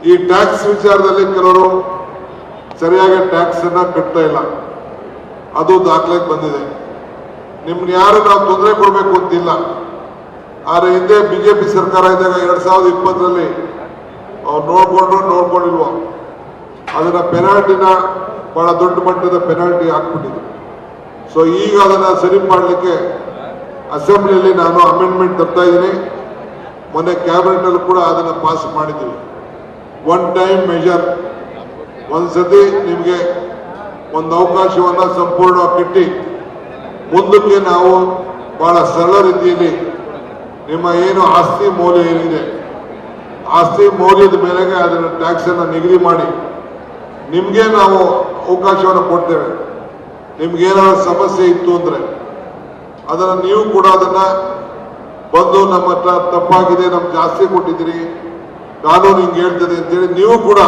ಈ ಟ್ಯಾಕ್ಸ್ ವಿಚಾರದಲ್ಲಿ ಕೆಲವರು ಸರಿಯಾಗಿ ಟ್ಯಾಕ್ಸ್ ಅನ್ನ ಕಟ್ತಾ ಇಲ್ಲ, ಅದು ದಾಖಲೆಗೆ ಬಂದಿದೆ. ನಿಮ್ಗೆ ಯಾರು ನಾವು ತೊಂದರೆ ಕೊಡಬೇಕು ಅಂತಿಲ್ಲ. ಆದ್ರೆ ಹಿಂದೆ ಬಿಜೆಪಿ ಸರ್ಕಾರ ಇದ್ದಾಗ 2020ರಲ್ಲಿ ಅವ್ರು ನೋಡ್ಕೊಂಡಿಲ್ವ, ಅದನ್ನ ಪೆನಾಲ್ಟಿನ ಬಹಳ ದೊಡ್ಡ ಮಟ್ಟದ ಪೆನಾಲ್ಟಿ ಹಾಕ್ಬಿಟ್ಟಿದ್ರು. ಸೊ ಈಗ ಅದನ್ನ ಸರಿ ಮಾಡಲಿಕ್ಕೆ ಅಸೆಂಬ್ಲಿಯಲ್ಲಿ ನಾನು ಅಮೆಂಡ್ಮೆಂಟ್ ತರ್ತಾ ಇದ್ದೀನಿ. ಮೊನ್ನೆ ಕ್ಯಾಬಿನೆಟ್ ಅಲ್ಲಿ ಕೂಡ ಅದನ್ನ ಪಾಸ್ ಮಾಡಿದ್ದೀವಿ. ಒನ್ ಟೈಮ್ ಮೆಜರ್, ಒಂದ್ಸತಿ ನಿಮಗೆ ಒಂದು ಅವಕಾಶವನ್ನ ಸಂಪೂರ್ಣವಾಗಿ ಕಟ್ಟಿ ಮುಂದಕ್ಕೆ ನಾವು ಬಹಳ ಸರಳ ರೀತಿಯಲ್ಲಿ ನಿಮ್ಮ ಏನು ಆಸ್ತಿ ಮೌಲ್ಯ ಏನಿದೆ, ಆಸ್ತಿ ಮೌಲ್ಯದ ಮೇಲೆಗೆ ಅದನ್ನು ಟ್ಯಾಕ್ಸ್ ಅನ್ನು ನಿಗದಿ ಮಾಡಿ ನಿಮ್ಗೆ ನಾವು ಅವಕಾಶವನ್ನು ಕೊಡ್ತೇವೆ. ನಿಮ್ಗೇನಾದ್ರು ಸಮಸ್ಯೆ ಇತ್ತು ಅಂದ್ರೆ ಅದನ್ನ ನೀವು ಕೂಡ ಅದನ್ನ ಬಂದು ನಮ್ಮ ಹತ್ರ ತಪ್ಪಾಗಿದೆ, ನಮ್ಗೆ ಜಾಸ್ತಿ ಕೊಟ್ಟಿದ್ದೀರಿ, ಕಾನೂನು ಹಿಂಗೆ ಹೇಳ್ತದೆ ಅಂತೇಳಿ ನೀವು ಕೂಡ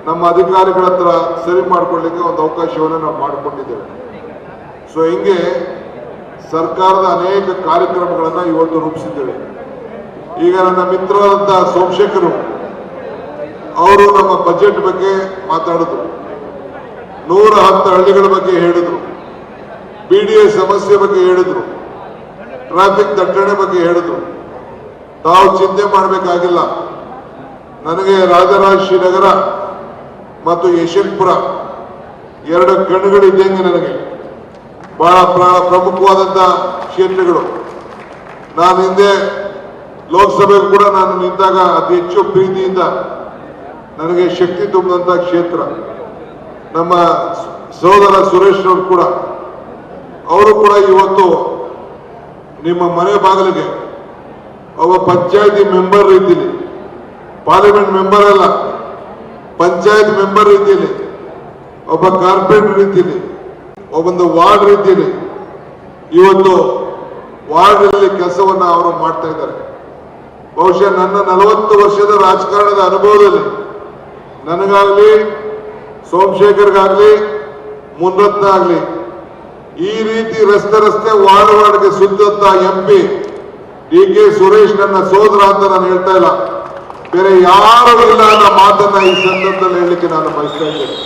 ನಮ್ಮ ಅಧಿಕಾರಿಗಳ ಹತ್ರ ಸರಿ ಮಾಡ್ಕೊಳ್ಳಿಕ್ಕೆ ಒಂದು ಅವಕಾಶವನ್ನು ನಾವು ಮಾಡಿಕೊಂಡಿದ್ದೇವೆ. ಸೊ ಹಿಂಗೆ ಸರ್ಕಾರದ ಅನೇಕ ಕಾರ್ಯಕ್ರಮಗಳನ್ನು ಇವತ್ತು ರೂಪಿಸಿದ್ದೇವೆ. ಈಗ ನನ್ನ ಮಿತ್ರರಾದಂತಹ ಸೋಮಶೇಖರ್ ಅವರು ನಮ್ಮ ಬಜೆಟ್ ಬಗ್ಗೆ ಮಾತಾಡಿದ್ರು, 110 ಹಳ್ಳಿಗಳ ಬಗ್ಗೆ ಹೇಳಿದ್ರು, BDA ಸಮಸ್ಯೆ ಬಗ್ಗೆ ಹೇಳಿದ್ರು, ಟ್ರಾಫಿಕ್ ದಟ್ಟಣೆ ಬಗ್ಗೆ ಹೇಳಿದ್ರು. ತಾವು ಚಿಂತೆ ಮಾಡಬೇಕಾಗಿಲ್ಲ, ನನಗೆ ರಾಜರಾಜೇಶ್ವರಿನಗರ ಮತ್ತು ಯಶವಂತಪುರ 2 ಕಣ್ಣುಗಳಿದ್ದಂಗೆ ನನಗೆ ಬಹಳ ಪ್ರಮುಖವಾದಂತಹ ಕ್ಷೇತ್ರಗಳು. ನಾನು ಹಿಂದೆ ಲೋಕಸಭೆಗೂ ಕೂಡ ನಾನು ನಿಂತಾಗ ಅತಿ ಹೆಚ್ಚು ಪ್ರೀತಿಯಿಂದ ನನಗೆ ಶಕ್ತಿ ತುಂಬಿದಂತ ಕ್ಷೇತ್ರ. ನಮ್ಮ ಸಹೋದರ ಸುರೇಶ್ ಅವರು ಕೂಡ, ಅವರು ಕೂಡ ಇವತ್ತು ನಿಮ್ಮ ಮನೆ ಬಾಗಿಲಿಗೆ ಒಬ್ಬ ಪಂಚಾಯತಿ ಮೆಂಬರ್ ರೀತಿಯಲ್ಲಿ, ಪಾರ್ಲಿಮೆಂಟ್ ಮೆಂಬರ್ ಅಲ್ಲ, ಪಂಚಾಯತ್ ಮೆಂಬರ್ ರೀತಿಯಲ್ಲಿ, ಒಬ್ಬ ಕಾರ್ಪೊರೇಟರ್ ರೀತಿಯಲ್ಲಿ, ಒಬ್ಬೊಂದು ವಾರ್ಡ್ ರೀತಿಯಲ್ಲಿ ಇವತ್ತು ವಾರ್ಡ್ನಲ್ಲಿ ಕೆಲಸವನ್ನ ಅವರು ಮಾಡ್ತಾ ಇದ್ದಾರೆ. ಬಹುಶಃ ನನ್ನ 40 ವರ್ಷದ ರಾಜಕಾರಣದ ಅನುಭವದಲ್ಲಿ ನನಗಾಗ್ಲಿ, ಸೋಮಶೇಖರ್ಗಾಗ್ಲಿ, ಮುನ್ನತ್ತಾಗ್ಲಿ ಈ ರೀತಿ ರಸ್ತೆ ವಾರ್ಡ್ಗೆ ಸುತ್ತಂತ MP DK ಸುರೇಶ್ ನನ್ನ ಸೋದರ ಅಂತ ನಾನು ಹೇಳ್ತಾ ಇಲ್ಲ, ಬೇರೆ ಯಾರು ಇಲ್ಲ ಅನ್ನೋ ಮಾತನ್ನ ಈ ಸಂದರ್ಭದಲ್ಲಿ ಹೇಳಲಿಕ್ಕೆ ನಾನು ಬಯಸ್ತಾ ಇದ್ದೇನೆ.